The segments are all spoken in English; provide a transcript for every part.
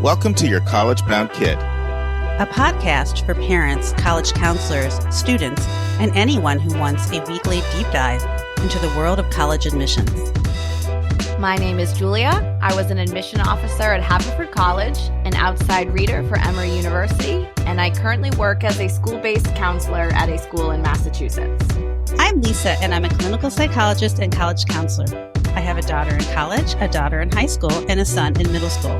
Welcome to your College Bound Kid, a podcast for parents, college counselors, students, and anyone who wants a weekly deep dive into the world of college admissions. My name is Julia. I was an admission officer at Haverford College, an outside reader for Emory University, and I currently work as a school-based counselor at a school in Massachusetts. I'm Lisa, and I'm a clinical psychologist and college counselor. I have a daughter in college, a daughter in high school, and a son in middle school.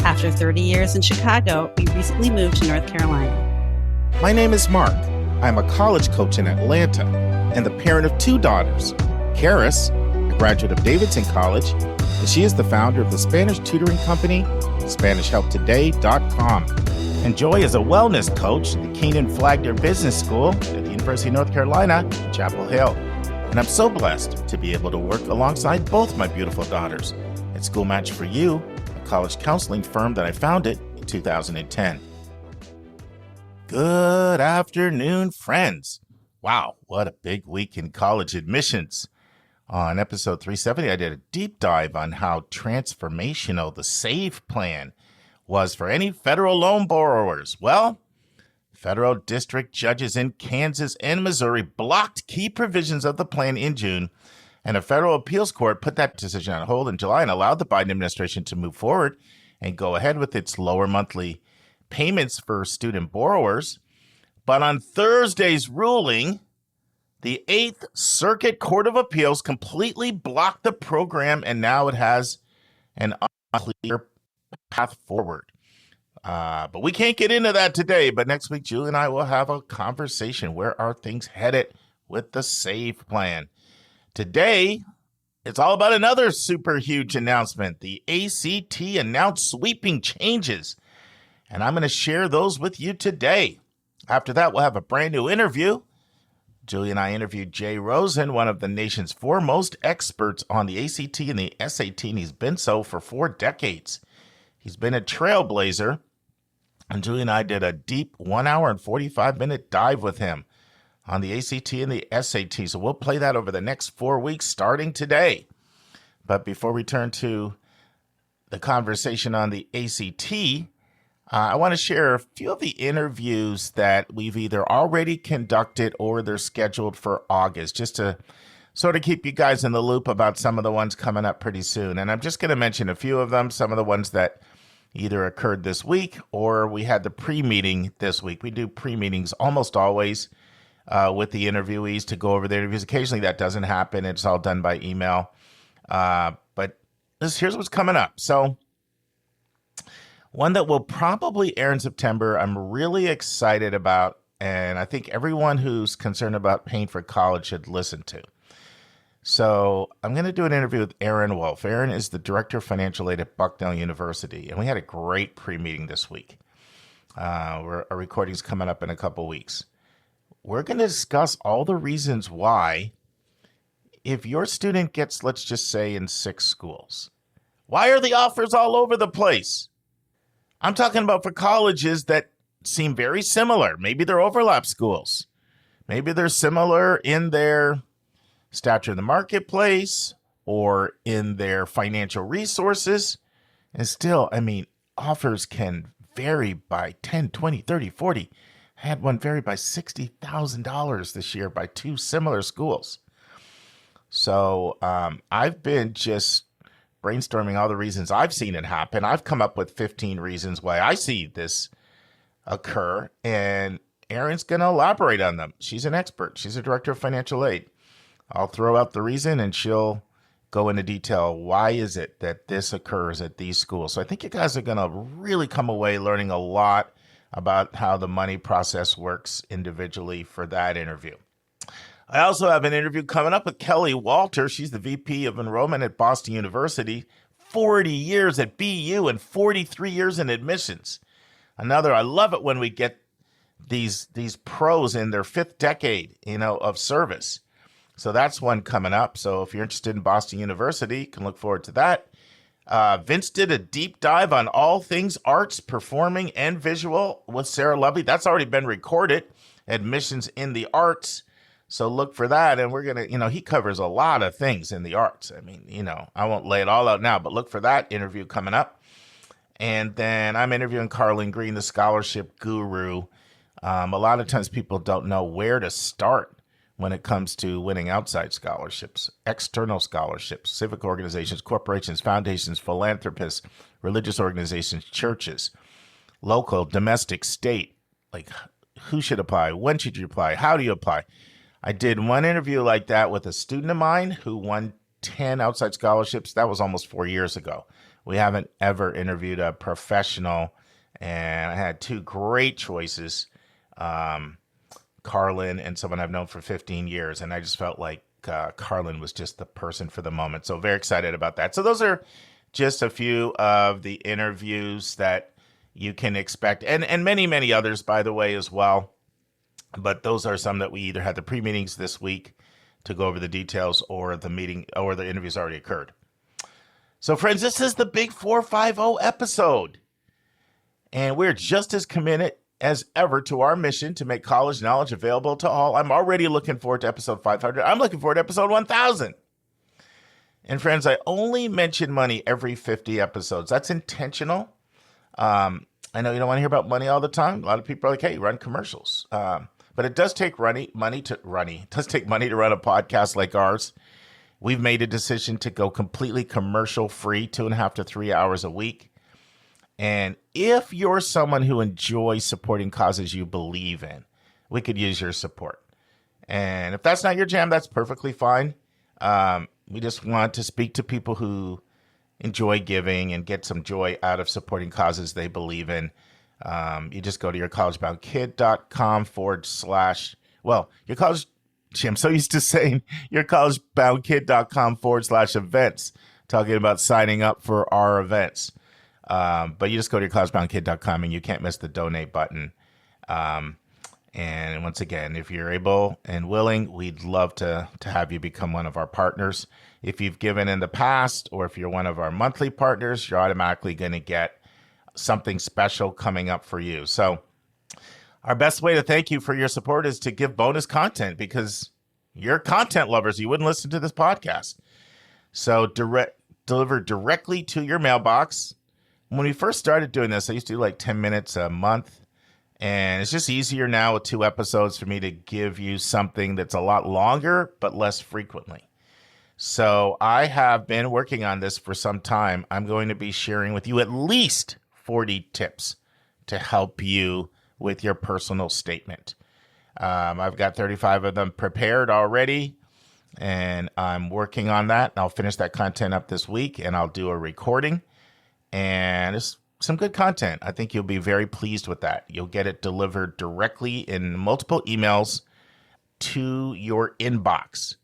After 30 years in Chicago, we recently moved to North Carolina. My name is Mark. I'm a college coach in Atlanta and the parent of two daughters. Karis, a graduate of Davidson College, and she is the founder of the Spanish tutoring company, SpanishHelpToday.com. And Joy is a wellness coach at the Keenan Flagler Business School at the University of North Carolina in Chapel Hill. And I'm so blessed to be able to work alongside both my beautiful daughters at School Match for You, college counseling firm that I founded in 2010. Good afternoon, friends. Wow, what a big week in college admissions. On episode 370, I did a deep dive on how transformational the SAVE plan was for any federal loan borrowers. Well, federal district judges in Kansas and Missouri blocked key provisions of the plan in June, and a federal appeals court put that decision on hold in July and allowed the Biden administration to move forward and go ahead with its lower monthly payments for student borrowers. But on Thursday's ruling, the Eighth Circuit Court of Appeals completely blocked the program, and now it has an unclear path forward. But we can't get into that today. But next week, Julie and I will have a conversation. Where are things headed with the SAVE plan? Today, it's all about another super huge announcement. The ACT announced sweeping changes, and I'm going to share those with you today. After that, we'll have a brand new interview. Julie and I interviewed Jay Rosner, one of the nation's foremost experts on the ACT and the SAT, and he's been so for 4 decades. He's been a trailblazer, and Julie and I did a deep 1 hour and 45-minute dive with him on the ACT and the SAT. So we'll play that over the next 4 weeks starting today. But before we turn to the conversation on the ACT, I want to share a few of the interviews that we've either already conducted or they're scheduled for August, just to sort of keep you guys in the loop about some of the ones coming up pretty soon. And I'm just going to mention a few of them, some of the ones that either occurred this week or we had the pre-meeting this week. We do pre-meetings almost always with the interviewees to go over the interviews. Occasionally that doesn't happen. It's all done by email. But here's what's coming up. So one that will probably air in September, I'm really excited about, and I think everyone who's concerned about paying for college should listen to. So I'm going to do an interview with Aaron Wolf. Aaron is the Director of Financial Aid at Bucknell University, and we had a great pre-meeting this week. Our recording's coming up in a couple weeks. We're going to discuss all the reasons why, if your student gets, let's just say, in 6 schools, why are the offers all over the place? I'm talking about for colleges that seem very similar. Maybe they're overlap schools. Maybe they're similar in their stature in the marketplace or in their financial resources. And still, offers can vary by 10, 20, 30, 40. I had one vary by $60,000 this year by 2 similar schools. So I've been just brainstorming all the reasons I've seen it happen. I've come up with 15 reasons why I see this occur, and Erin's going to elaborate on them. She's an expert. She's a Director of Financial Aid. I'll throw out the reason, and she'll go into detail. Why is it that this occurs at these schools? So I think you guys are going to really come away learning a lot about how the money process works individually for that interview. I also have an interview coming up with Kelly Walter. She's the VP of Enrollment at Boston University, 40 years at BU and 43 years in admissions. I love it when we get these pros in their 5th decade, of service. So that's one coming up. So if you're interested in Boston University, you can look forward to that. Vince did a deep dive on all things arts, performing, and visual with Sarah Lovely. That's already been recorded, Admissions in the Arts. So look for that. And we're going to, he covers a lot of things in the arts. I won't lay it all out now, but look for that interview coming up. And then I'm interviewing Carlin Green, the scholarship guru. A lot of times people don't know where to start when it comes to winning outside scholarships, external scholarships, civic organizations, corporations, foundations, philanthropists, religious organizations, churches, local, domestic, state. Like, who should apply? When should you apply? How do you apply? I did one interview like that with a student of mine who won 10 outside scholarships. That was almost 4 years ago. We haven't ever interviewed a professional, and I had two great choices, Carlin and someone I've known for 15 years, and I just felt like Carlin was just the person for the moment. So very excited about that. So those are just a few of the interviews that you can expect, and many, many others, by the way, as well. But those are some that we either had the pre-meetings this week to go over the details, or the meeting or the interviews already occurred. So friends, this is the Big 450 episode. And we're just as committed as ever to our mission to make college knowledge available to all. I'm already looking forward to episode 500. I'm looking forward to episode 1000. And friends, I only mention money every 50 episodes. That's intentional. I know you don't want to hear about money all the time. A lot of people are like, hey, run commercials. But it does take money to run a podcast like ours. We've made a decision to go completely commercial free, 2.5 to 3 hours a week. And if you're someone who enjoys supporting causes you believe in, we could use your support. And if that's not your jam, that's perfectly fine. We just want to speak to people who enjoy giving and get some joy out of supporting causes they believe in. You just go to yourcollegeboundkid.com I'm so used to saying yourcollegeboundkid.com/events, talking about signing up for our events. But you just go to yourcollegeboundkid.com and you can't miss the donate button. And once again, if you're able and willing, we'd love to have you become one of our partners. If you've given in the past, or if you're one of our monthly partners, you're automatically going to get something special coming up for you. So our best way to thank you for your support is to give bonus content, because you're content lovers. You wouldn't listen to this podcast. So deliver directly to your mailbox. When we first started doing this, I used to do like 10 minutes a month. And it's just easier now with 2 episodes for me to give you something that's a lot longer, but less frequently. So I have been working on this for some time. I'm going to be sharing with you at least 40 tips to help you with your personal statement. I've got 35 of them prepared already, and I'm working on that. I'll finish that content up this week, and I'll do a recording. And it's some good content. I think you'll be very pleased with that. You'll get it delivered directly in multiple emails to your inbox.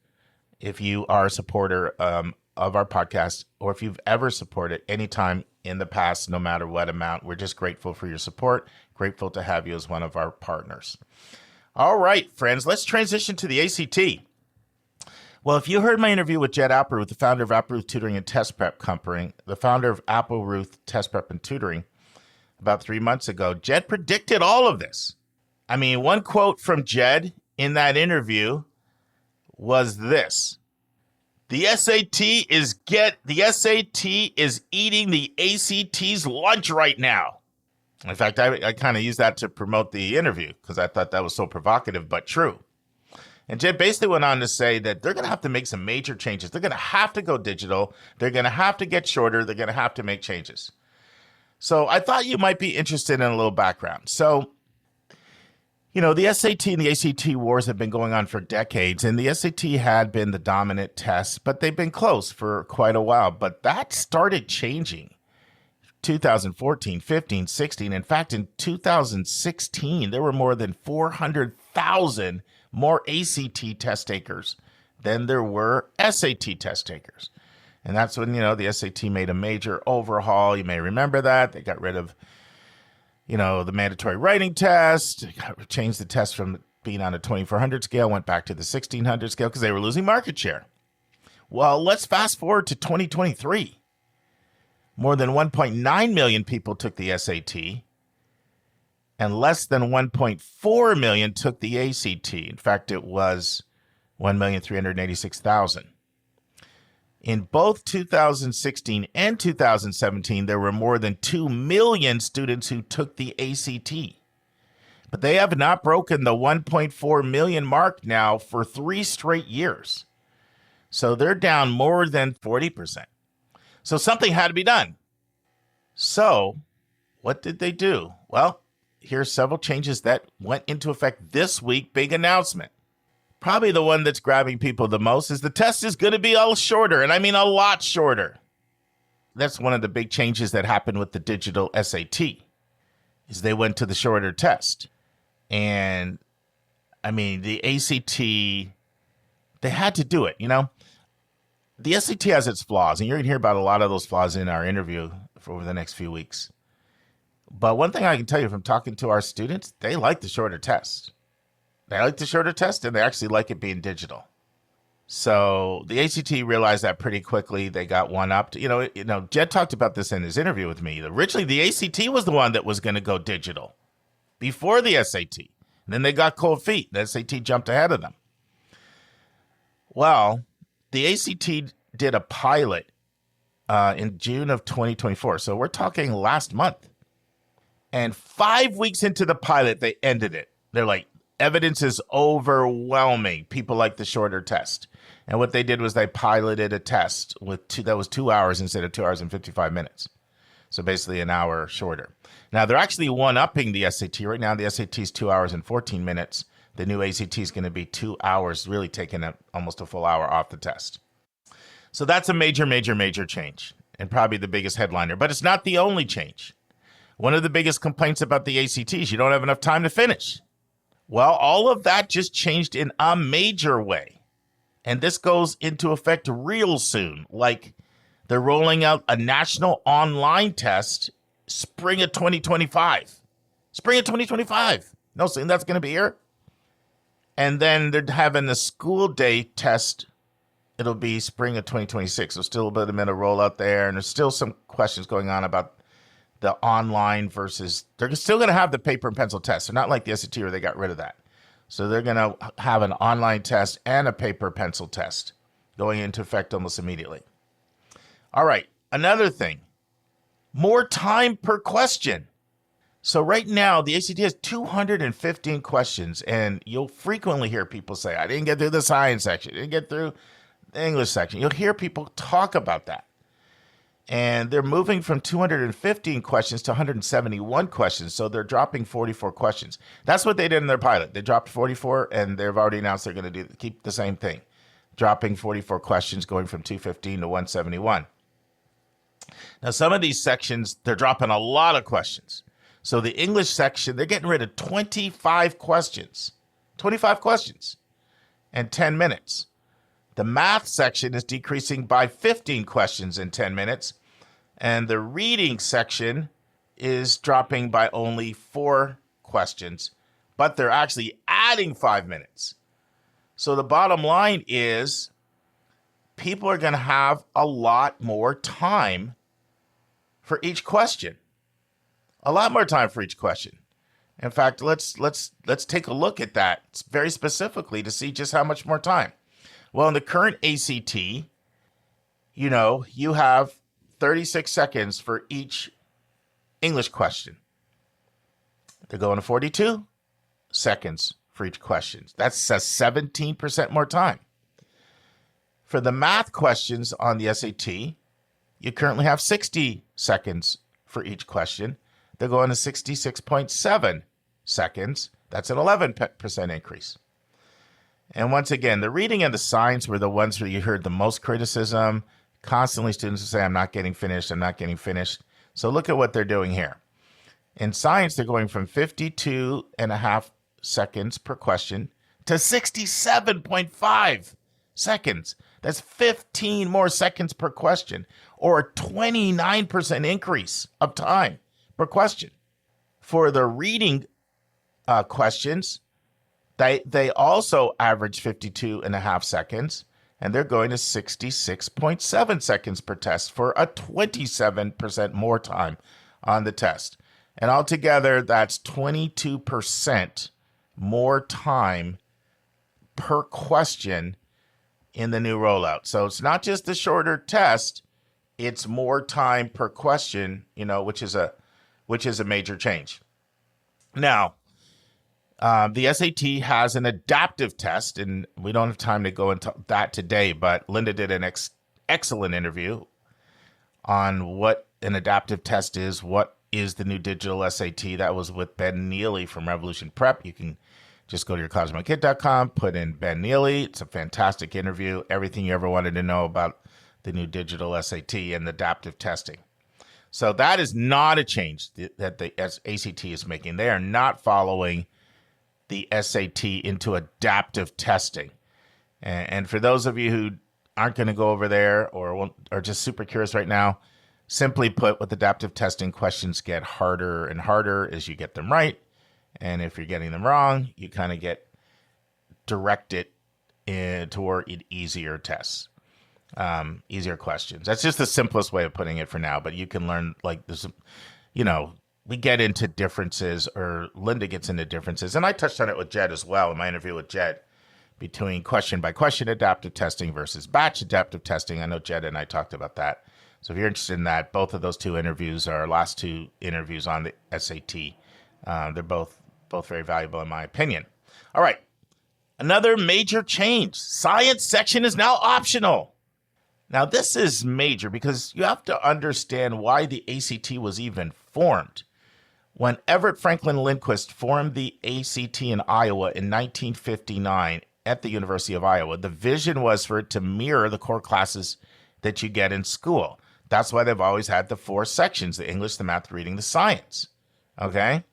If you are a supporter of our podcast, or if you've ever supported anytime in the past, no matter what amount, we're just grateful for your support. Grateful to have you as one of our partners. All right, friends, let's transition to the ACT. Well, if you heard my interview with Jed Appleruth, the founder of Appleruth Tutoring and Test Prep Company, about 3 months ago, Jed predicted all of this. I mean, one quote from Jed in that interview was this: The SAT is eating the ACT's lunch right now. In fact, I kind of used that to promote the interview because I thought that was so provocative, but true. And Jed basically went on to say that they're going to have to make some major changes. They're going to have to go digital. They're going to have to get shorter. They're going to have to make changes. So I thought you might be interested in a little background. So, you know, the SAT and the ACT wars have been going on for decades, and the SAT had been the dominant test, but they've been close for quite a while. But that started changing 2014, 15, 16. In fact, in 2016, there were more than 400,000 more ACT test takers than there were SAT test takers. And that's when, you know, the SAT made a major overhaul. You may remember that. They got rid of, you know, the mandatory writing test, changed the test from being on a 2400 scale, went back to the 1600 scale because they were losing market share. Well, let's fast forward to 2023. More than 1.9 million people took the SAT, and less than 1.4 million took the ACT. In fact, it was 1,386,000. In both 2016 and 2017, there were more than 2 million students who took the ACT. But they have not broken the 1.4 million mark now for 3 straight years. So they're down more than 40%. So something had to be done. So what did they do? Well, here's several changes that went into effect this week. Big announcement. Probably the one that's grabbing people the most is the test is going to be a shorter, and I mean a lot shorter. That's one of the big changes that happened with the digital SAT, is they went to the shorter test. And, I mean, the ACT, they had to do it, you know. The SAT has its flaws, and you're going to hear about a lot of those flaws in our interview for over the next few weeks. But one thing I can tell you from talking to our students, they like the shorter test. They like the shorter test, and they actually like it being digital. So the ACT realized that pretty quickly. They got one up. You know, Jed talked about this in his interview with me. Originally, the ACT was the one that was going to go digital before the SAT. And then they got cold feet. The SAT jumped ahead of them. Well, the ACT did a pilot in June of 2024. So we're talking last month. And 5 weeks into the pilot, they ended it. They're like, evidence is overwhelming. People like the shorter test. And what they did was they piloted a test that was 2 hours instead of 2 hours and 55 minutes. So basically an hour shorter. Now, they're actually one-upping the SAT. Right now, the SAT is 2 hours and 14 minutes. The new ACT is going to be 2 hours, really taking almost a full hour off the test. So that's a major, major, major change, and probably the biggest headliner. But it's not the only change. One of the biggest complaints about the ACT is you don't have enough time to finish. Well, all of that just changed in a major way. And this goes into effect real soon. Like, they're rolling out a national online test spring of 2025. Spring of 2025. No, so that's going to be here. And then they're having the school day test. It'll be spring of 2026. So still a bit of a rollout there. And there's still some questions going on about the online versus, they're still going to have the paper and pencil test. They're not like the SAT where they got rid of that. So they're going to have an online test and a paper pencil test going into effect almost immediately. All right, another thing, more time per question. So right now, the ACT has 215 questions, and you'll frequently hear people say, I didn't get through the science section, I didn't get through the English section. You'll hear people talk about that. And they're moving from 215 questions to 171 questions, so they're dropping 44 questions. That's what they did in their pilot. They dropped 44, and they've already announced they're going to keep the same thing, dropping 44 questions, going from 215 to 171. Now, some of these sections, they're dropping a lot of questions. So the English section, they're getting rid of 25 questions. 25 questions and 10 minutes. The math section is decreasing by 15 questions in 10 minutes. And the reading section is dropping by only 4 questions. But they're actually adding 5 minutes. So the bottom line is people are going to have a lot more time for each question. A lot more time for each question. In fact, let's take a look at that very specifically to see just how much more time. Well, in the current ACT, you have 36 seconds for each English question. They're going to 42 seconds for each question. That's a 17% more time. For the math questions on the SAT, you currently have 60 seconds for each question. They're going to 66.7 seconds. That's an 11% increase. And once again, the reading and the science were the ones where you heard the most criticism. Constantly students will say, I'm not getting finished. So look at what they're doing here. In science, they're going from 52.5 seconds per question to 67.5 seconds. That's 15 more seconds per question, or a 29% increase of time per question. For the reading questions, they also average 52.5 seconds, and they're going to 66.7 seconds per test for a 27% more time on the test. And altogether, that's 22% more time per question in the new rollout. So it's not just a shorter test, it's more time per question, which is a major change. Now, the SAT has an adaptive test, and we don't have time to go into that today, but Linda did an excellent interview on what an adaptive test is, what is the new digital SAT. That was with Ben Neely from Revolution Prep. You can just go to yourcollegemykid.com, put in Ben Neely. It's a fantastic interview. Everything you ever wanted to know about the new digital SAT and adaptive testing. So that is not a change that the ACT is making. They are not following the SAT into adaptive testing. And for those of you who aren't going to go over there or are just super curious right now, simply put, with adaptive testing, questions get harder and harder as you get them right. And if you're getting them wrong, you kind of get directed toward easier tests, easier questions. That's just the simplest way of putting it for now. But you can learn, like, there's, we get into differences, or Linda gets into differences. And I touched on it with Jed as well in my interview with Jed, between question by question adaptive testing versus batch adaptive testing. I know Jed and I talked about that. So if you're interested in that, both of those two interviews are our last two interviews on the SAT. They're both very valuable in my opinion. All right. Another major change. Science section is now optional. Now, this is major because you have to understand why the ACT was even formed. When Everett Franklin Lindquist formed the ACT in Iowa in 1959 at the University of Iowa, the vision was for it to mirror the core classes that you get in school. That's why they've always had the 4 sections: the English, the math, the reading, the science. Okay?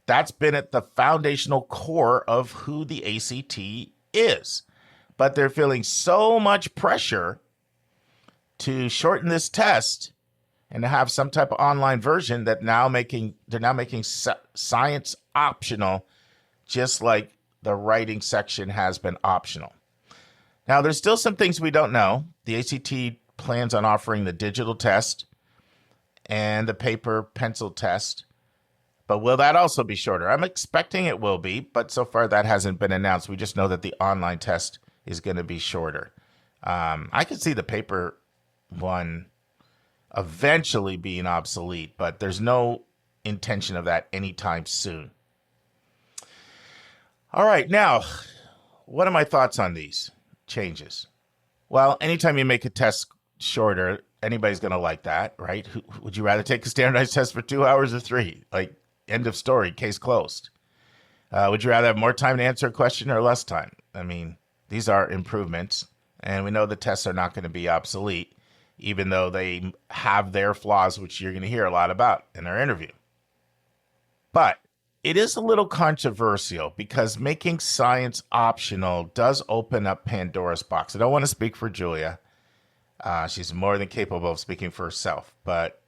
That's been at the foundational core of who the ACT is. But they're feeling so much pressure to shorten this test and to have some type of online version that they're now making science optional, just like the writing section has been optional. Now, there's still some things we don't know. The ACT plans on offering the digital test and the paper pencil test. But will that also be shorter? I'm expecting it will be, but so far that hasn't been announced. We just know that the online test is going to be shorter. I could see the paper one eventually being obsolete, but there's no intention of that anytime soon. All right, now, what are my thoughts on these changes? Well, anytime you make a test shorter, anybody's going to like that, right? Would you rather take a standardized test for 2 hours or 3? Like, end of story, case closed. Would you rather have more time to answer a question or less time? I mean, these are improvements, and we know the tests are not going to be obsolete, even though they have their flaws, which you're going to hear a lot about in our interview. But it is a little controversial because making science optional does open up Pandora's box. I don't want to speak for Julia. She's more than capable of speaking for herself, but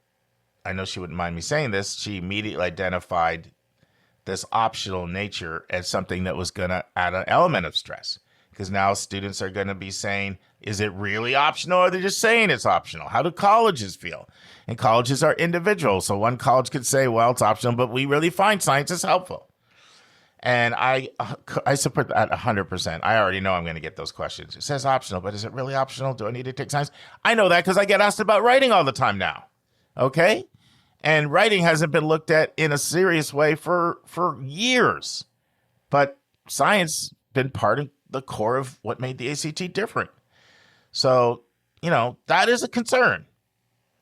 I know she wouldn't mind me saying this. She immediately identified this optional nature as something that was going to add an element of stress, because now students are going to be saying, is it really optional, or are they just saying it's optional? How do colleges feel? And colleges are individual. So one college could say, well, it's optional, but we really find science is helpful. And I support that 100%. I already know I'm going to get those questions. It says optional, but is it really optional? Do I need to take science? I know that because I get asked about writing all the time now. Okay? And writing hasn't been looked at in a serious way for years. But science been part of the core of what made the ACT different. So, that is a concern.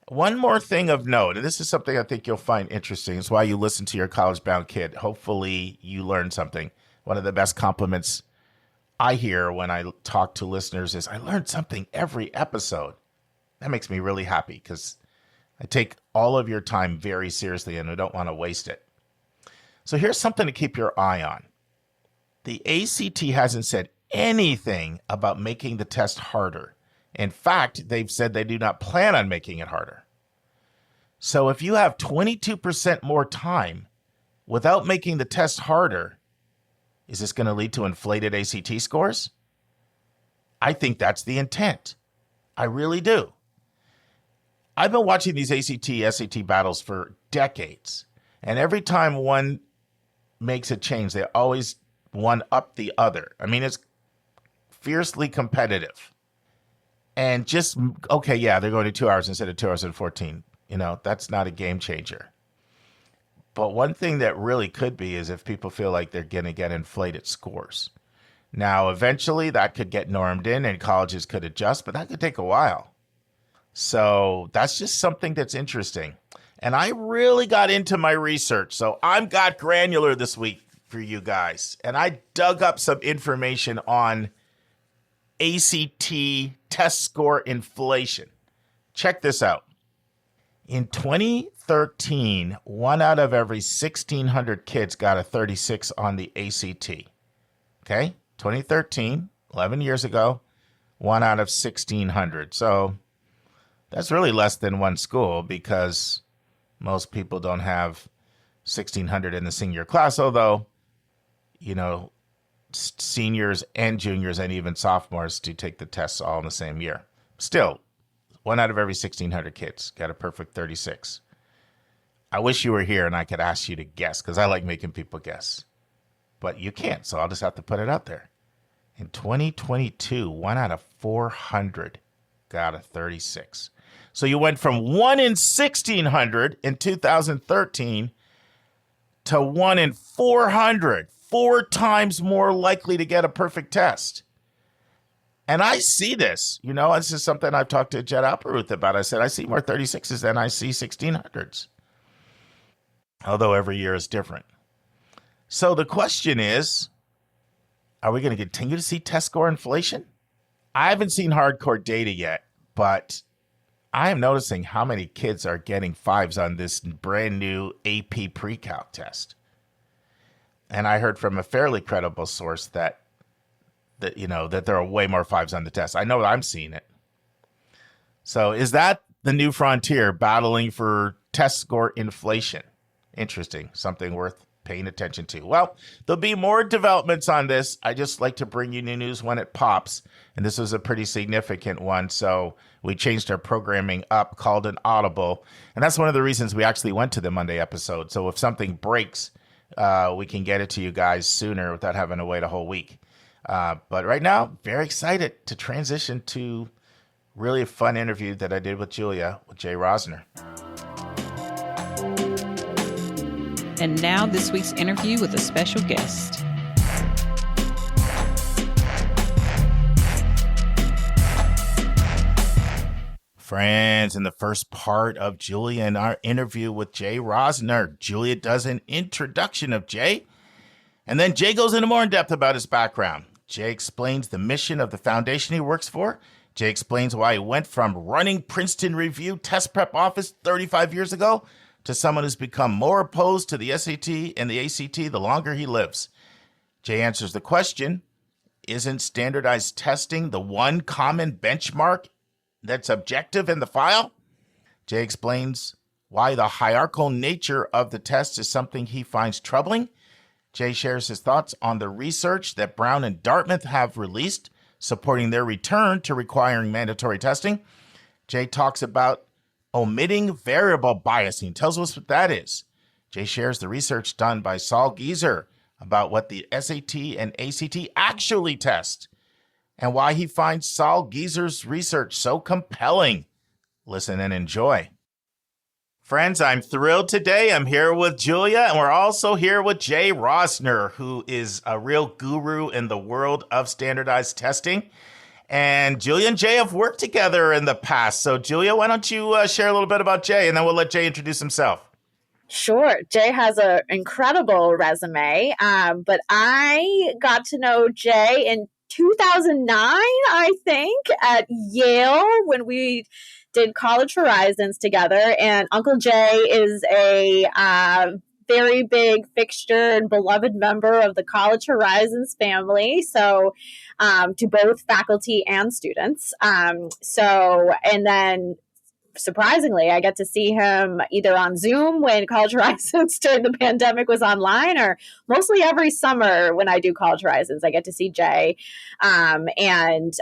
One more thing of note, and this is something I think you'll find interesting. It's why you listen to your college-bound kid. Hopefully you learn something. One of the best compliments I hear when I talk to listeners is, I learned something every episode. That makes me really happy because I take all of your time very seriously and I don't want to waste it. So here's something to keep your eye on. The ACT hasn't said anything about making the test harder. In fact, they've said they do not plan on making it harder. So if you have 22% more time without making the test harder, is this going to lead to inflated ACT scores? I think that's the intent. I really do. I've been watching these ACT, SAT battles for decades. And every time one makes a change, they always one up the other. I mean, it's fiercely competitive. And just, okay, yeah, they're going to 2 hours instead of 2 hours and 14. That's not a game changer. But one thing that really could be is if people feel like they're going to get inflated scores. Now, eventually that could get normed in and colleges could adjust, but that could take a while. So that's just something that's interesting. And I really got into my research. So I got granular this week for you guys. And I dug up some information on ACT test score inflation. Check this out. In 2013, 1 out of every 1,600 kids got a 36 on the ACT. Okay? 2013, 11 years ago, 1 out of 1,600. So that's really less than one school because most people don't have 1,600 in the senior class, although, seniors and juniors and even sophomores do take the tests all in the same year. Still, 1 out of every 1,600 kids got a perfect 36. I wish you were here and I could ask you to guess because I like making people guess. But you can't, so I'll just have to put it out there. In 2022, 1 out of 400 got a 36. So you went from 1 in 1,600 in 2013 to 1 in 400, 4 times more likely to get a perfect test. And I see this, this is something I've talked to Jed Alperuth about. I said, I see more 36s than I see 1,600s. Although every year is different. So the question is, are we going to continue to see test score inflation? I haven't seen hardcore data yet, but I am noticing how many kids are getting 5s on this brand new AP pre-calc test. And I heard from a fairly credible source that there are way more 5s on the test. I know I'm seeing it. So is that the new frontier, battling for test score inflation? Interesting. Something worth paying attention to. Well, there'll be more developments on this. I just like to bring you new news when it pops. And this was a pretty significant one. So we changed our programming up, called an audible. And that's one of the reasons we actually went to the Monday episode. So if something breaks, we can get it to you guys sooner without having to wait a whole week. But right now, very excited to transition to really a fun interview that I did with Julia, with Jay Rosner. And now this week's interview with a special guest. Friends, in the first part of Julia and our interview with Jay Rosner, Julia does an introduction of Jay, and then Jay goes into more in depth about his background. Jay explains the mission of the foundation he works for. Jay explains why he went from running Princeton Review test prep office 35 years ago to someone who's become more opposed to the SAT and the ACT the longer he lives. Jay answers the question, isn't standardized testing the one common benchmark that's objective in the file? Jay explains why the hierarchal nature of the test is something he finds troubling. Jay shares his thoughts on the research that Brown and Dartmouth have released, supporting their return to requiring mandatory testing. Jay talks about omitting variable biasing. Tells us what that is. Jay shares the research done by Saul Gieser about what the SAT and ACT actually test and why he finds Saul Gieser's research so compelling. Listen and enjoy. Friends, I'm thrilled today. I'm here with Julia, and we're also here with Jay Rosner, who is a real guru in the world of standardized testing. And Julia and Jay have worked together in the past. So, Julia, why don't you share a little bit about Jay, and then we'll let Jay introduce himself. Sure. Jay has an incredible resume, but I got to know Jay in 2009, I think, at Yale when we did College Horizons together. And Uncle Jay is a very big fixture and beloved member of the College Horizons family. So to both faculty and students. And then surprisingly, I get to see him either on Zoom when College Horizons during the pandemic was online, or mostly every summer when I do College Horizons, I get to see Jay. And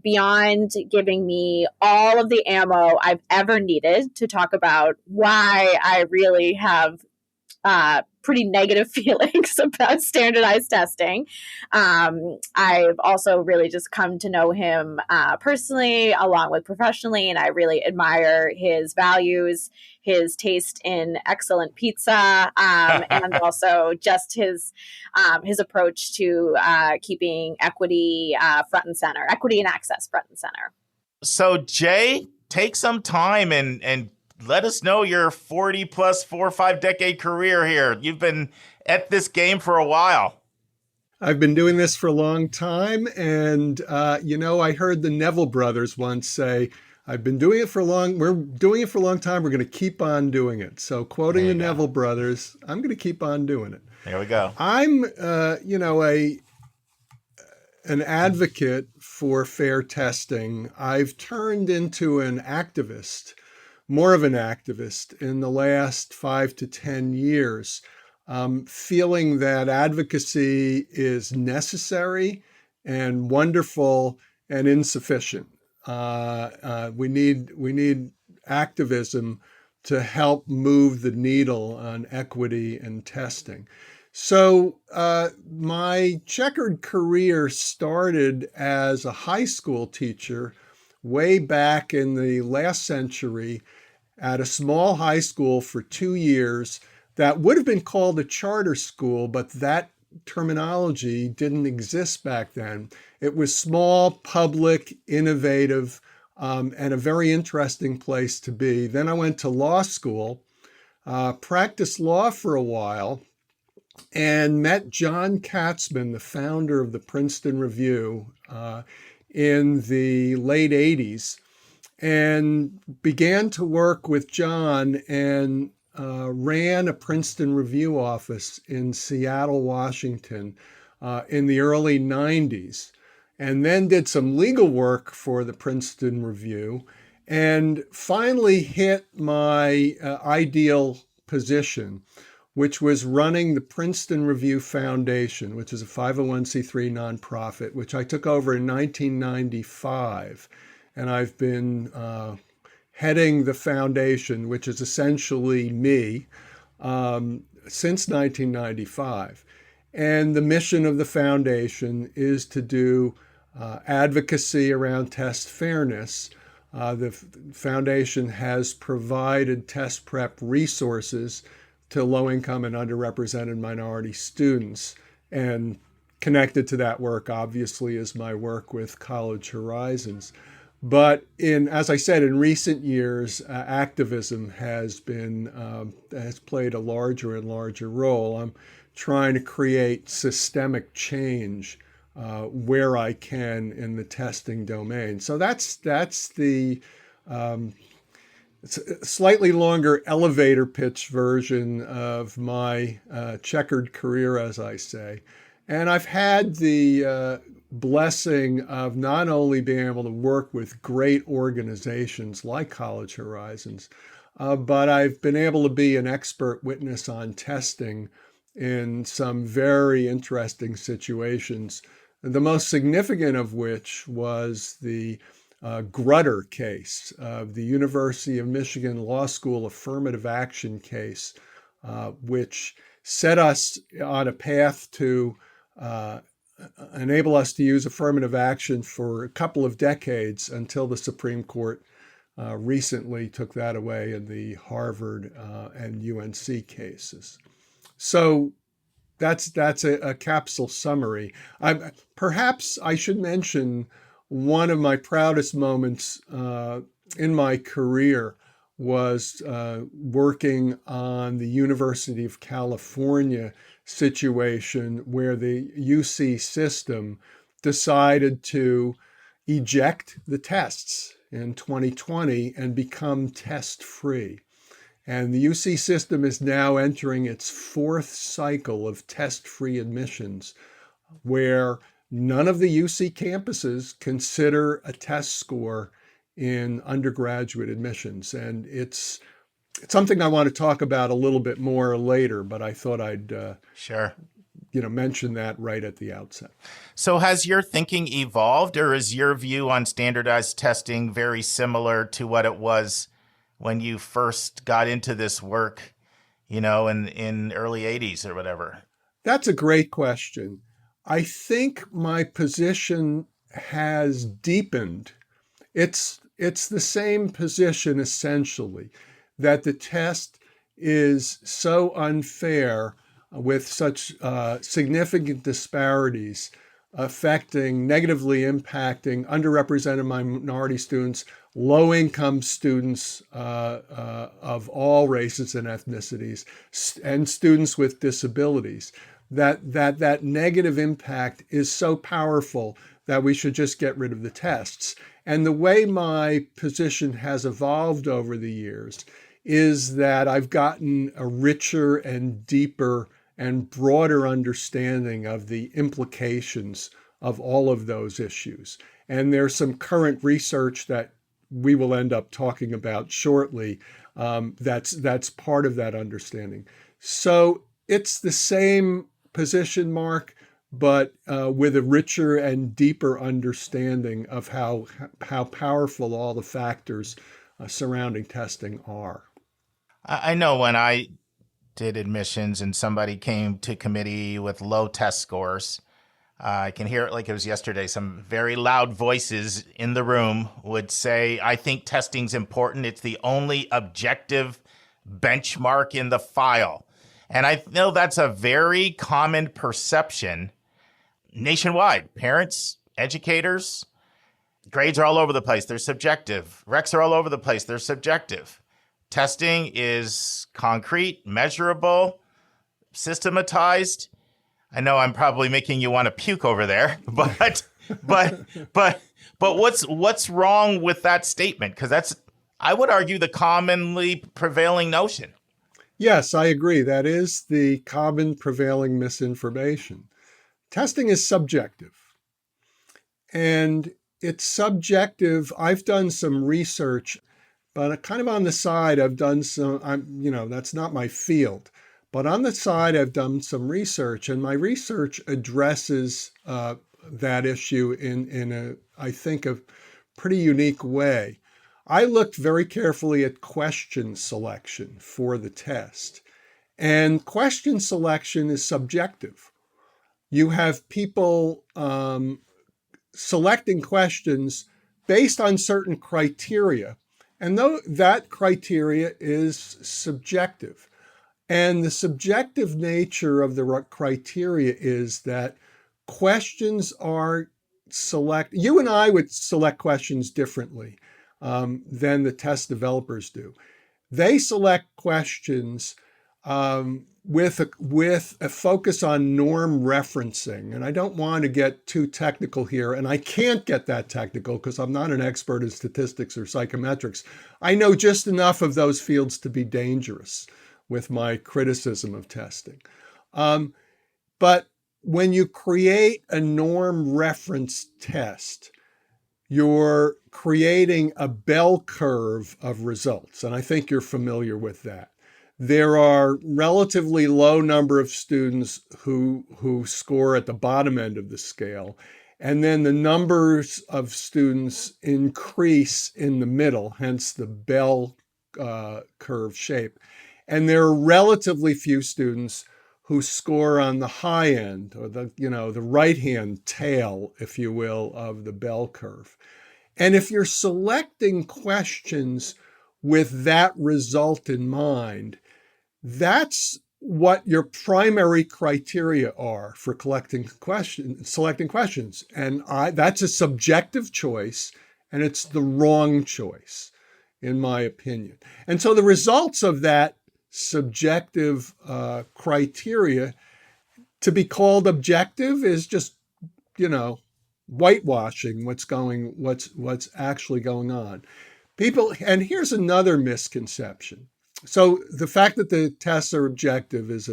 beyond giving me all of the ammo I've ever needed to talk about why I really have pretty negative feelings about standardized testing. I've also really just come to know him personally, along with professionally, and I really admire his values, his taste in excellent pizza, and also just his approach to keeping equity front and center, equity and access front and center. So, Jay, take some time and let us know your 40 plus 4 or 5 decade career here. You've been at this game for a while. I've been doing this for a long time. And, I heard the Neville brothers once say, we're doing it for a long time. We're going to keep on doing it. So quoting the Neville brothers, I'm going to keep on doing it. There we go. I'm, an advocate for fair testing. I've turned into more of an activist in the last 5 to 10 years, feeling that advocacy is necessary and wonderful and insufficient. We need activism to help move the needle on equity and testing. So my checkered career started as a high school teacher way back in the last century at a small high school for 2 years that would have been called a charter school, but that terminology didn't exist back then. It was small, public, innovative, and a very interesting place to be. Then I went to law school, practiced law for a while, and met John Katzman, the founder of the Princeton Review, in the late 80s, and began to work with John and ran a Princeton Review office in Seattle, Washington, in the early 90s, and then did some legal work for the Princeton Review, and finally hit my ideal position, which was running the Princeton Review Foundation, which is a 501c3 nonprofit, which I took over in 1995. And I've been heading the foundation, which is essentially me, since 1995. And the mission of the foundation is to do advocacy around test fairness. The foundation has provided test prep resources to low-income and underrepresented minority students. And connected to that work, obviously, is my work with College Horizons. But as I said, in recent years, activism has played a larger and larger role. I'm trying to create systemic change where I can in the testing domain. So that's the slightly longer elevator pitch version of my checkered career, as I say. And I've had the blessing of not only being able to work with great organizations like College Horizons, but I've been able to be an expert witness on testing in some very interesting situations, the most significant of which was the Grutter case of the University of Michigan Law School affirmative action case, which set us on a path to enable us to use affirmative action for a couple of decades until the Supreme Court recently took that away in the Harvard and UNC cases. So that's a capsule summary. Perhaps I should mention one of my proudest moments in my career was working on the University of California situation where the UC system decided to eject the tests in 2020 and become test-free. And the UC system is now entering its 4th cycle of test-free admissions, where none of the UC campuses consider a test score in undergraduate admissions. And it's something I want to talk about a little bit more later, but I thought I'd mention that right at the outset. So has your thinking evolved, or is your view on standardized testing very similar to what it was when you first got into this work, in early 80s or whatever? That's a great question. I think my position has deepened. It's the same position essentially, that the test is so unfair with such significant disparities negatively impacting underrepresented minority students, low-income students of all races and ethnicities, and students with disabilities. That negative impact is so powerful that we should just get rid of the tests. And the way my position has evolved over the years is that I've gotten a richer and deeper and broader understanding of the implications of all of those issues. And there's some current research that we will end up talking about shortly that's part of that understanding. So it's the same position, Mark, but with a richer and deeper understanding of how powerful all the factors surrounding testing are. I know when I did admissions and somebody came to committee with low test scores, I can hear it like it was yesterday. Some very loud voices in the room would say, I think testing's important. It's the only objective benchmark in the file. And I know that's a very common perception nationwide. Parents, educators, grades are all over the place. They're subjective. Recs are all over the place. They're subjective. Testing is concrete, measurable, systematized. I know I'm probably making you want to puke over there, but what's wrong with that statement? Because that's, I would argue, the commonly prevailing notion. Yes, I agree. That is the common prevailing misinformation. Testing is subjective. And it's subjective. I've done some research, but kind of on the side, I've done some, that's not my field. But on the side, I've done some research, and my research addresses that issue in I think, a pretty unique way. I looked very carefully at question selection for the test, and question selection is subjective. You have people selecting questions based on certain criteria, and though that criteria is subjective. And the subjective nature of the criteria is that questions are you and I would select questions differently than the test developers do. They select questions with a focus on norm referencing. And I don't want to get too technical here, and I can't get that technical because I'm not an expert in statistics or psychometrics. I know just enough of those fields to be dangerous with my criticism of testing. But when you create a norm reference test, you're creating a bell curve of results. And I think you're familiar with that. There are relatively low number of students who score at the bottom end of the scale. And then the numbers of students increase in the middle, hence the bell curve shape. And there are relatively few students who score on the high end, or the right-hand tail, if you will, of the bell curve. And if you're selecting questions with that result in mind, that's what your primary criteria are for selecting questions. And that's a subjective choice, and it's the wrong choice, in my opinion. And so the results of that subjective criteria, to be called objective, is just, whitewashing what's actually going on. And here's another misconception. So the fact that the tests are objective is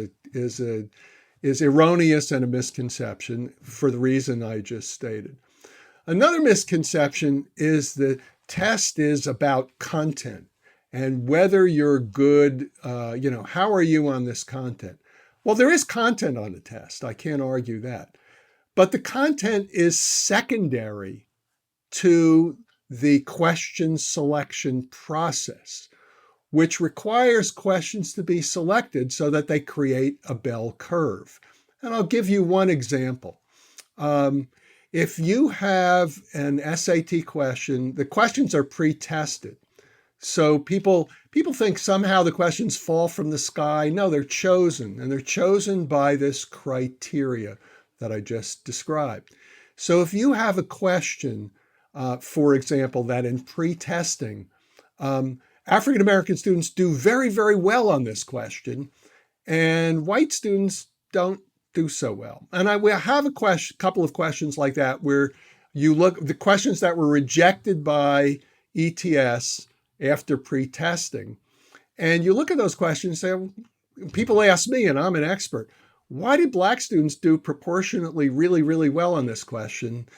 erroneous and a misconception for the reason I just stated. Another misconception is the test is about content and whether you're good, how are you on this content? Well, there is content on the test. I can't argue that. But the content is secondary to the question selection process. which requires questions to be selected so that they create a bell curve. And I'll give you one example. If you have an SAT question, the questions are pre-tested. So people think somehow the questions fall from the sky. No, they're chosen, and they're chosen by this criteria that I just described. So if you have a question, for example, that in pre-testing, African American students do very, very well on this question, and white students don't do so well. And I will have a couple of questions like that where you look the questions that were rejected by ETS after pre-testing, and you look at those questions and say, people ask me, and I'm an expert, why did Black students do proportionately really, really well on this question?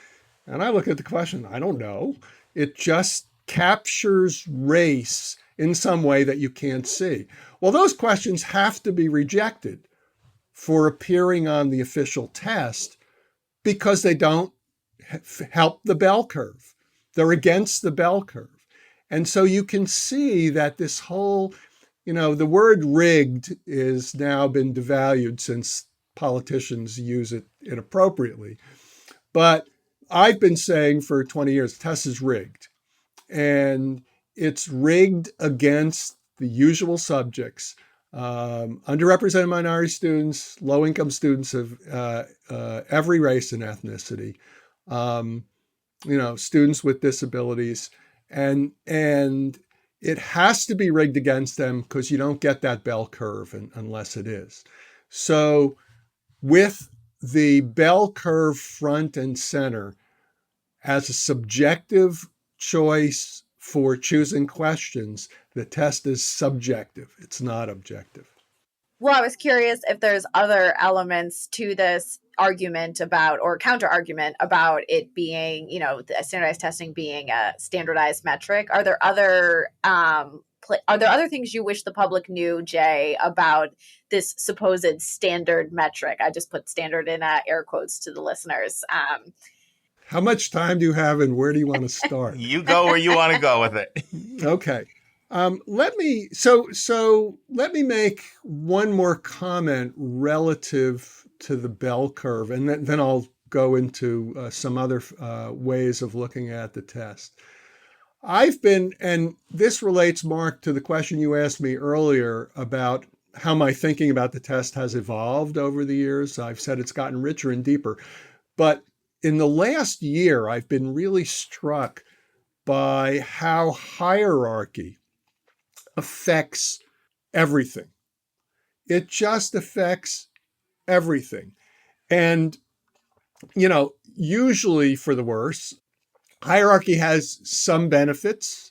And I look at the question, I don't know. It just captures race in some way that you can't see. Well, those questions have to be rejected for appearing on the official test because they don't help the bell curve. They're against the bell curve. And so you can see that this whole, the word rigged is now been devalued since politicians use it inappropriately. But I've been saying for 20 years, the test is rigged. And it's rigged against the usual subjects. Underrepresented minority students, low-income students of every race and ethnicity, students with disabilities, and it has to be rigged against them because you don't get that bell curve unless it is. So with the bell curve front and center as a subjective choice for choosing questions, the test is subjective. It's not objective. Well, I was curious if there's other elements to this argument about, or counter argument about it being, standardized testing being a standardized metric. Are there other things you wish the public knew, Jay, about this supposed standard metric? I just put standard in air quotes to the listeners. How much time do you have, and where do you want to start? You go where you want to go with it. Okay. Let me make one more comment relative to the bell curve, and then I'll go into some other ways of looking at the test. And this relates, Mark, to the question you asked me earlier about how my thinking about the test has evolved over the years. I've said it's gotten richer and deeper. But in the last year, I've been really struck by how hierarchy affects everything. It just affects everything. And, usually for the worse. Hierarchy has some benefits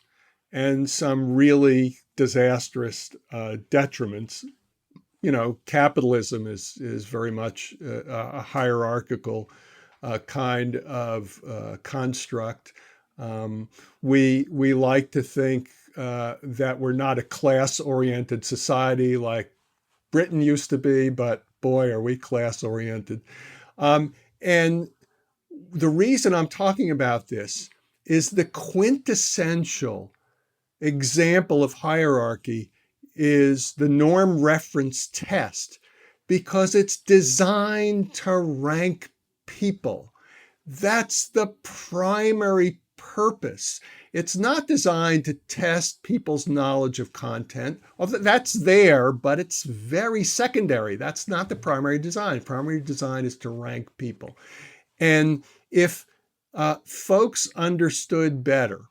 and some really disastrous detriments. Capitalism is very much a hierarchical kind of construct. We like to think that we're not a class-oriented society like Britain used to be, but boy, are we class-oriented. And the reason I'm talking about this is the quintessential example of hierarchy is the norm reference test, because it's designed to rank people. That's the primary purpose. It's not designed to test people's knowledge of content. That's there, but it's very secondary. That's not the primary design. Primary design is to rank people. And if folks understood better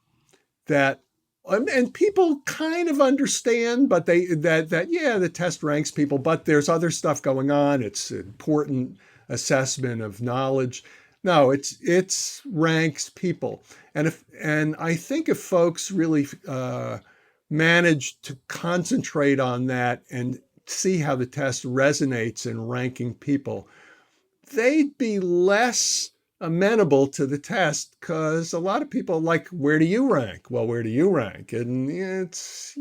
that, and people kind of understand, but the test ranks people, but there's other stuff going on. It's important assessment of knowledge. No, it's ranks people. And I think if folks really manage to concentrate on that and see how the test resonates in ranking people, they'd be less amenable to the test, because a lot of people like, where do you rank? Well, where do you rank? And it's,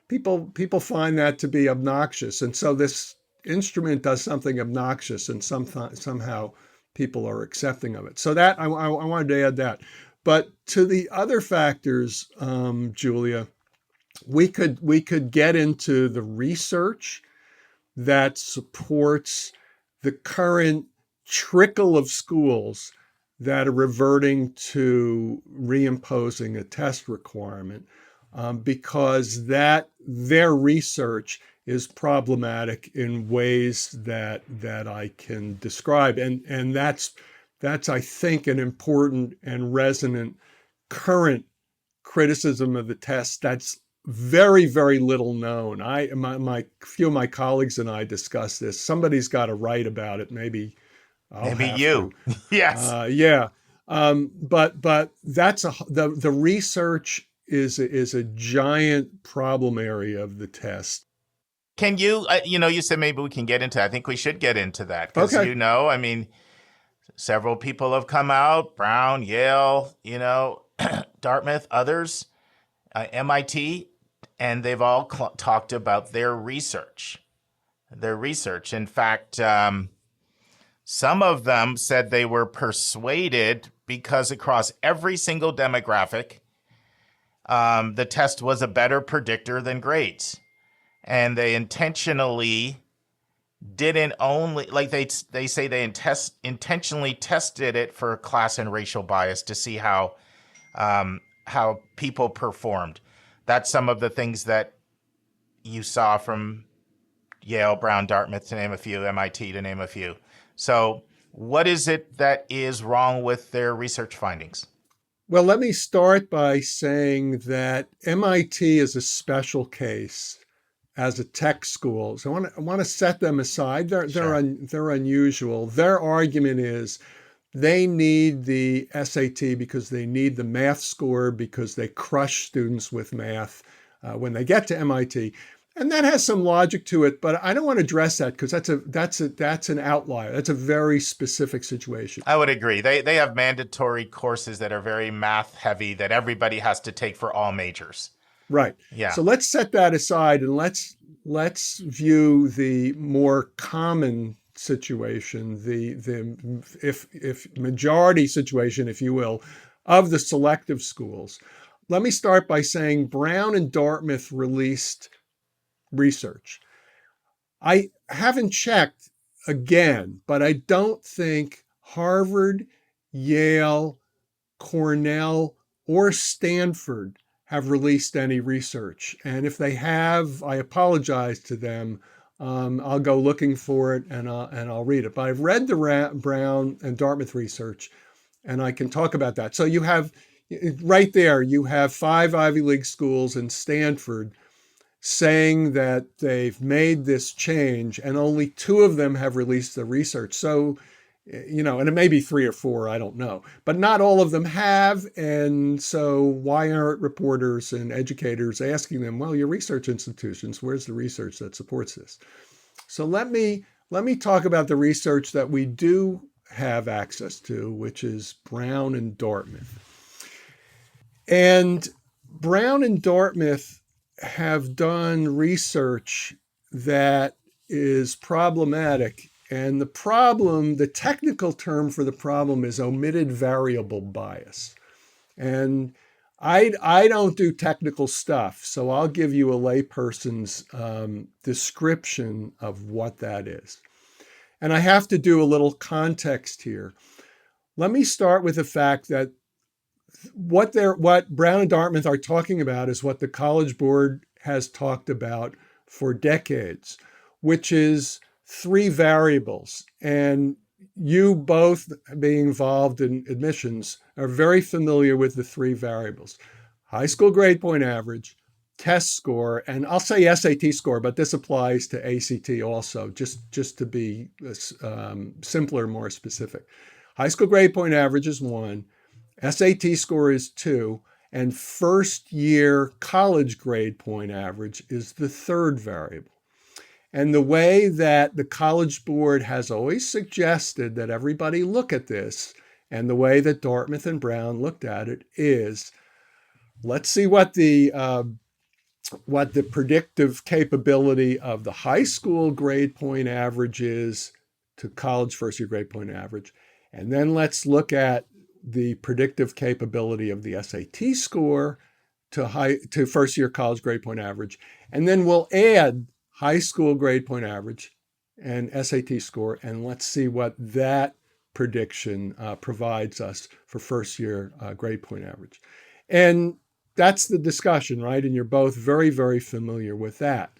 people find that to be obnoxious. And so this instrument does something obnoxious, and somehow people are accepting of it. So that I wanted to add that. But to the other factors, Julia, we could get into the research that supports the current trickle of schools that are reverting to reimposing a test requirement, because their research is problematic in ways that I can describe, and that's I think an important and resonant current criticism of the test that's very, very little known. My few of my colleagues and I discussed this. Somebody's got to write about it. Maybe I'll Maybe have you. to. Yes. Yeah. But that's the research is a giant problem area of the test. Can you, you said maybe we can get into, I think we should get into that because, Okay. I mean, several people have come out, Brown, Yale, Dartmouth, others, MIT, and they've all talked about their research. In fact, some of them said they were persuaded because across every single demographic, the test was a better predictor than grades. And they intentionally didn't only, like they say they intentionally tested it for class and racial bias to see how people performed. That's some of the things that you saw from Yale, Brown, Dartmouth, to name a few, MIT, to name a few. So what is it that is wrong with their research findings? Well, let me start by saying that MIT is a special case as a tech school. So I want to set them aside. They're unusual. Their argument is they need the SAT because they need the math score because they crush students with math when they get to MIT. And that has some logic to it, but I don't want to address that because that's an outlier. That's a very specific situation. I would agree. They have mandatory courses that are very math heavy that everybody has to take for all majors. Right. Yeah. So let's set that aside and let's view the more common situation, the if majority situation, if you will, of the selective schools. Let me start by saying Brown and Dartmouth released research. I haven't checked again, but I don't think Harvard, Yale, Cornell, or Stanford have released any research. And if they have, I apologize to them. I'll go looking for it and I'll read it. But I've read the Brown and Dartmouth research, and I can talk about that. So you have right there, you have 5 Ivy League schools and Stanford saying that they've made this change, and only 2 of them have released the research. So, and it may be 3 or 4, I don't know, but not all of them have. And so why aren't reporters and educators asking them, well, your research institutions, where's the research that supports this? So let me talk about the research that we do have access to, which is Brown and Dartmouth. And Brown and Dartmouth have done research that is problematic. And the technical term for the problem is omitted variable bias. And I don't do technical stuff, so I'll give you a layperson's description of what that is. And I have to do a little context here. Let me start with the fact that what Brown and Dartmouth are talking about is what the College Board has talked about for decades, which is 3 variables. And you both, being involved in admissions, are very familiar with the 3 variables: high school grade point average, test score, and I'll say SAT score, but this applies to ACT also, just to be simpler, more specific. High school grade point average is 1, SAT score is 2, and first year college grade point average is the 3rd variable. And the way that the College Board has always suggested that everybody look at this, and the way that Dartmouth and Brown looked at it, is let's see what the predictive capability of the high school grade point average is to college first year grade point average. And then let's look at the predictive capability of the SAT score to first year college grade point average. And then we'll add high school grade point average and SAT score, and let's see what that prediction provides us for first year grade point average. And that's the discussion, right? And you're both very, very familiar with that.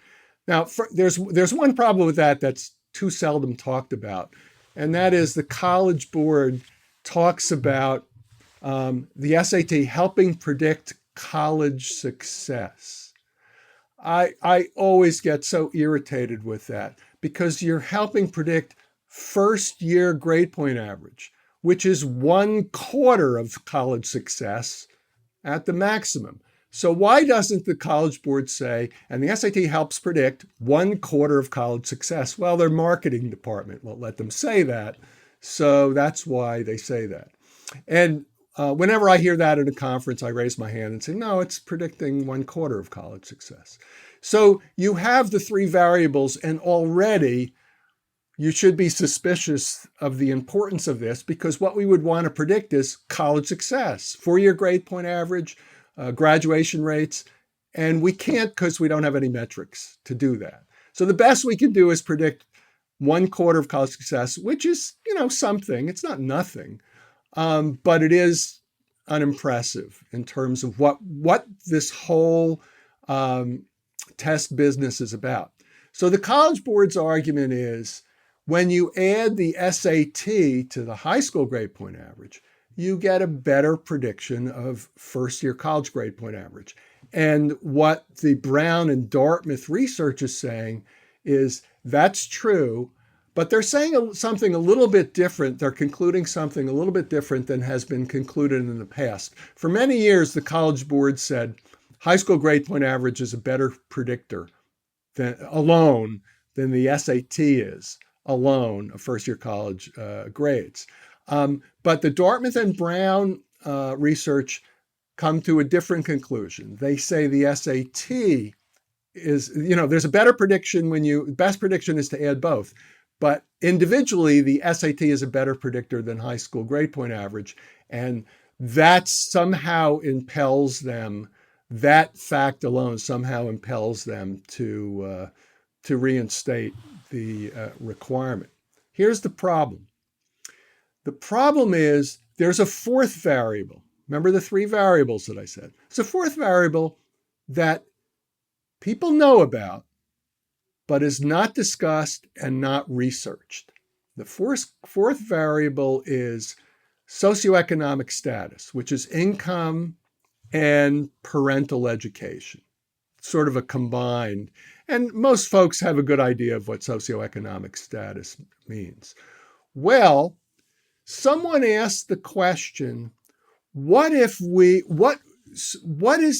Now, there's one problem with that that's too seldom talked about, and that is the College Board talks about the SAT helping predict college success. I always get so irritated with that because you're helping predict first year grade point average, which is 1/4 of college success at the maximum. So why doesn't the College Board say, and the SAT helps predict 1/4 of college success? Well, their marketing department won't let them say that. So that's why they say that. And whenever I hear that at a conference, I raise my hand and say, no, it's predicting 1/4 of college success. So you have the three variables, and already you should be suspicious of the importance of this, because what we would want to predict is college success, 4-year grade point average, graduation rates, and we can't because we don't have any metrics to do that. So the best we can do is predict 1/4 of college success, which is, something. It's not nothing, but it is unimpressive in terms of what this whole test business is about. So the College Board's argument is, when you add the SAT to the high school grade point average, you get a better prediction of first year college grade point average. And what the Brown and Dartmouth research is saying is that's true, but they're saying something a little bit different. They're concluding something a little bit different than has been concluded in the past. For many years, the College Board said high school grade point average is a better predictor alone than the SAT is alone of first year college grades. But the Dartmouth and Brown research come to a different conclusion. They say the SAT is, there's a better prediction best prediction is to add both. But individually, the SAT is a better predictor than high school grade point average. And that somehow impels them, that fact alone somehow impels them to reinstate the requirement. Here's the problem. The problem is there's a fourth variable. Remember the three variables that I said? It's a fourth variable that people know about, but is not discussed and not researched. The fourth variable is socioeconomic status, which is income and parental education, sort of a combined. And most folks have a good idea of what socioeconomic status means. Well, someone asked the question, what is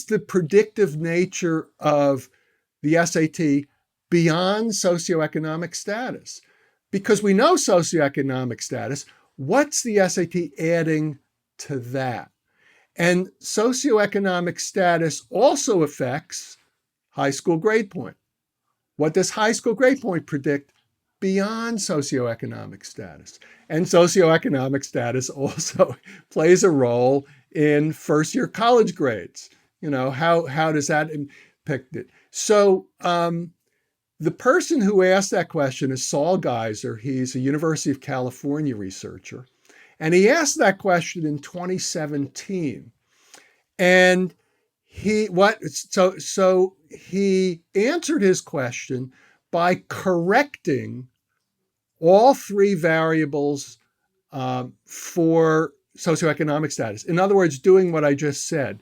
the predictive nature of the SAT beyond socioeconomic status? Because we know socioeconomic status, what's the SAT adding to that? And socioeconomic status also affects high school grade point. What does high school grade point predict beyond socioeconomic status? And socioeconomic status also plays a role in first year college grades. How does that impact it? So the person who asked that question is Saul Geiser. He's a University of California researcher. And he asked that question in 2017. And he answered his question by correcting all three variables for socioeconomic status. In other words, doing what I just said,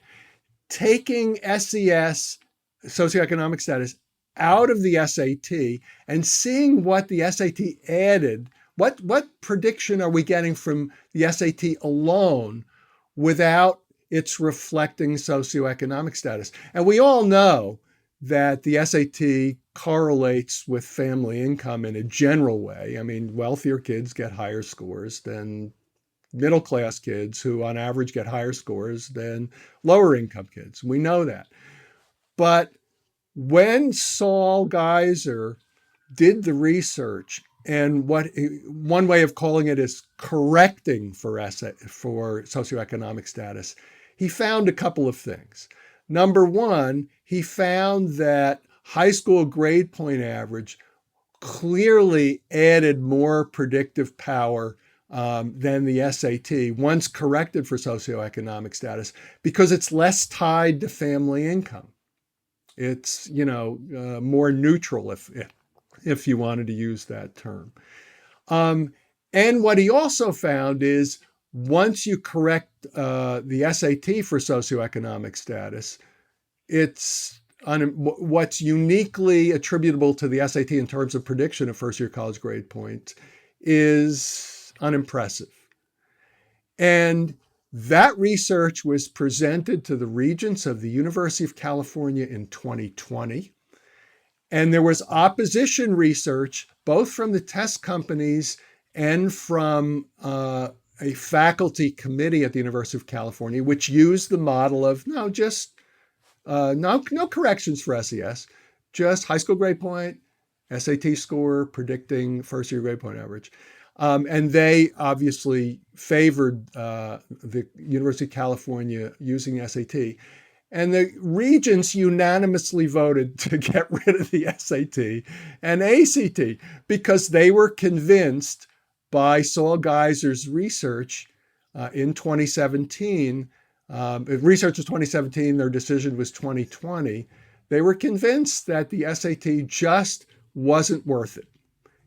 taking SES, socioeconomic status, out of the SAT and seeing what the SAT added. What prediction are we getting from the SAT alone without its reflecting socioeconomic status? And we all know that the SAT correlates with family income in a general way. I mean, wealthier kids get higher scores than middle-class kids, who on average get higher scores than lower income kids. We know that. But when Saul Geiser did the research, and one way of calling it is correcting for socioeconomic status, he found a couple of things. Number one, he found that high school grade point average clearly added more predictive power than the SAT once corrected for socioeconomic status because it's less tied to family income. It's, more neutral if you wanted to use that term. And what he also found is once you correct the SAT for socioeconomic status, what's uniquely attributable to the SAT in terms of prediction of first-year college grade point is unimpressive. And that research was presented to the regents of the University of California in 2020. And there was opposition research, both from the test companies and from a faculty committee at the University of California, which used the model of no corrections for SES, just high school grade point, SAT score, predicting first year grade point average. And they obviously favored the University of California using SAT. And the regents unanimously voted to get rid of the SAT and ACT because they were convinced by Saul Geiser's research in 2017. Research was 2017, their decision was 2020. They were convinced that the SAT just wasn't worth it.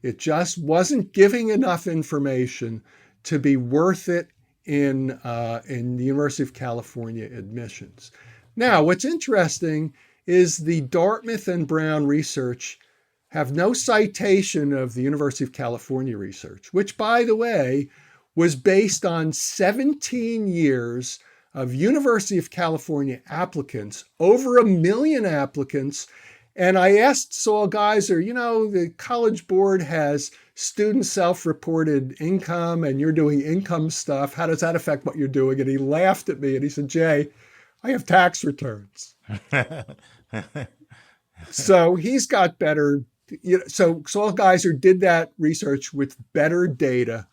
It just wasn't giving enough information to be worth it in the University of California admissions. Now, what's interesting is the Dartmouth and Brown research have no citation of the University of California research, which, by the way, was based on 17 years of University of California applicants, over 1 million applicants. And I asked Saul Geiser, the College Board has student self-reported income and you're doing income stuff. How does that affect what you're doing? And he laughed at me and he said, Jay, I have tax returns. So he's got better, so Saul Geiser did that research with better data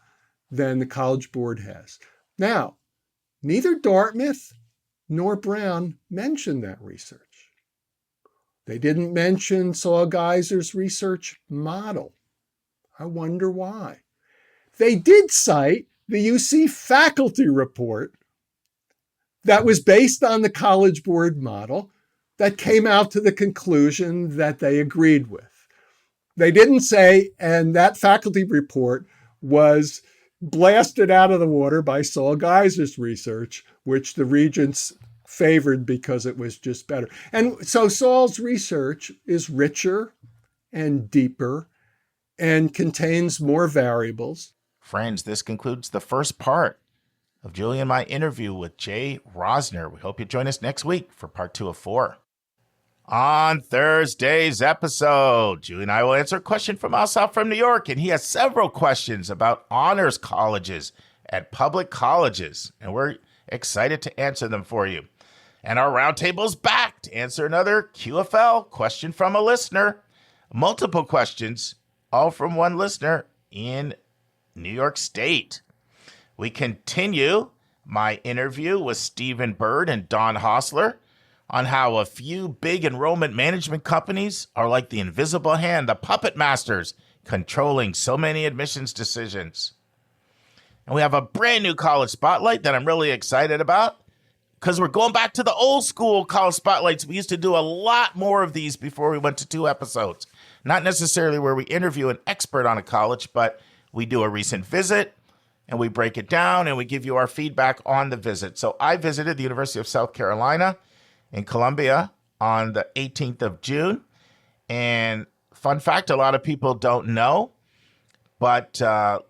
than the College Board has. Now, neither Dartmouth nor Brown mentioned that research. They didn't mention Saul Geiser's research model. I wonder why. They did cite the UC faculty report that was based on the College Board model that came out to the conclusion that they agreed with. They didn't say, and that faculty report was blasted out of the water by Saul Geiser's research, which the regents favored because it was just better. And so Saul's research is richer and deeper and contains more variables. Friends, this concludes the first part of Julie and my interview with Jay Rosner. We hope you join us next week for part 2 of 4. On Thursday's episode, Julie and I will answer a question from Asaf from New York, and he has several questions about honors colleges at public colleges, and we're excited to answer them for you. And our roundtable is back to answer another QFL question from a listener. Multiple questions, all from one listener in New York State. We continue my interview with Stephen Bird and Don Hostler on how a few big enrollment management companies are like the invisible hand, the puppet masters, controlling so many admissions decisions. And we have a brand new college spotlight that I'm really excited about because we're going back to the old school college spotlights. We used to do a lot more of these before we went to 2 episodes. Not necessarily where we interview an expert on a college, but we do a recent visit and we break it down and we give you our feedback on the visit. So I visited the University of South Carolina in Columbia on the 18th of June. And fun fact, a lot of people don't know, but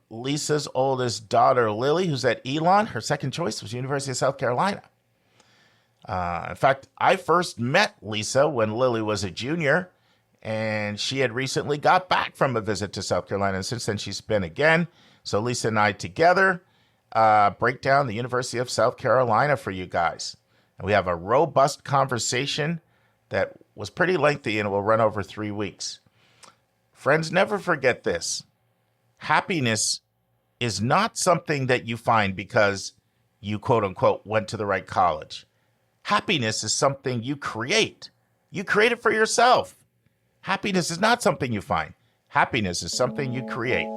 Lisa's oldest daughter, Lily, who's at Elon, her second choice was University of South Carolina. In fact, I first met Lisa when Lily was a junior, and she had recently got back from a visit to South Carolina. And since then, she's been again. So Lisa and I together break down the University of South Carolina for you guys. And we have a robust conversation that was pretty lengthy and will run over 3 weeks. Friends, never forget this. Happiness is not something that you find because you, quote unquote, went to the right college. Happiness is something you create. You create it for yourself. Happiness is not something you find. Happiness is something you create.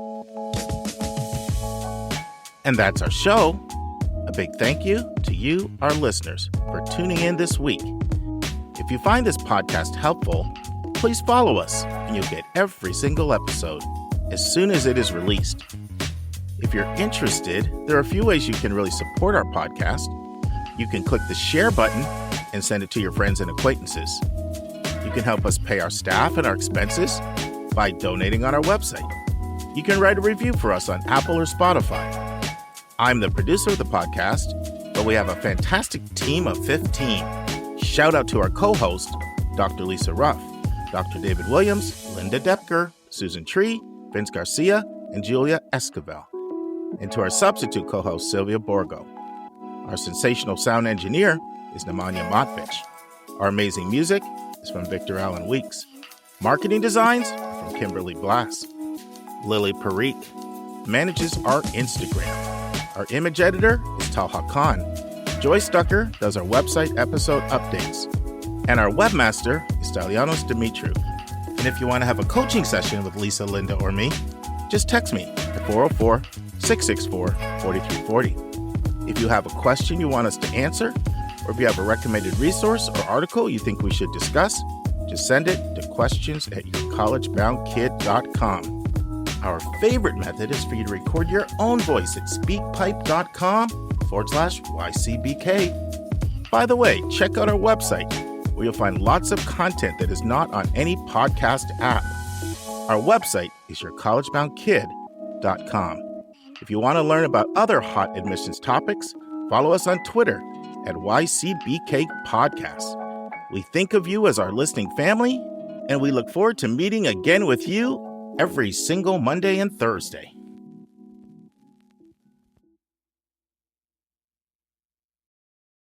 And that's our show. A big thank you to you, our listeners, for tuning in this week. If you find this podcast helpful, please follow us and you'll get every single episode as soon as it is released. If you're interested, there are a few ways you can really support our podcast. You can click the share button and send it to your friends and acquaintances. You can help us pay our staff and our expenses by donating on our website. You can write a review for us on Apple or Spotify. I'm the producer of the podcast, but we have a fantastic team of 15. Shout out to our co-host, Dr. Lisa Ruff, Dr. David Williams, Linda Depker, Susan Tree, Vince Garcia, and Julia Esquivel. And to our substitute co-host, Sylvia Borgo. Our sensational sound engineer is Nemanja Motvich. Our amazing music is from Victor Allen Weeks. Marketing designs are from Kimberly Blass. Lily Parikh manages our Instagram. Our image editor is Talha Khan. Joyce Ducker does our website episode updates. And our webmaster is Stalianos Dimitriou. And if you want to have a coaching session with Lisa, Linda, or me, just text me at 404-664-4340. If you have a question you want us to answer, or if you have a recommended resource or article you think we should discuss, just send it to questions@yourcollegeboundkid.com. Our favorite method is for you to record your own voice at speakpipe.com/YCBK. By the way, check out our website, where you'll find lots of content that is not on any podcast app. Our website is yourcollegeboundkid.com. If you want to learn about other hot admissions topics, follow us on Twitter at YCBK Podcasts. We think of you as our listening family, and we look forward to meeting again with you every single Monday and Thursday.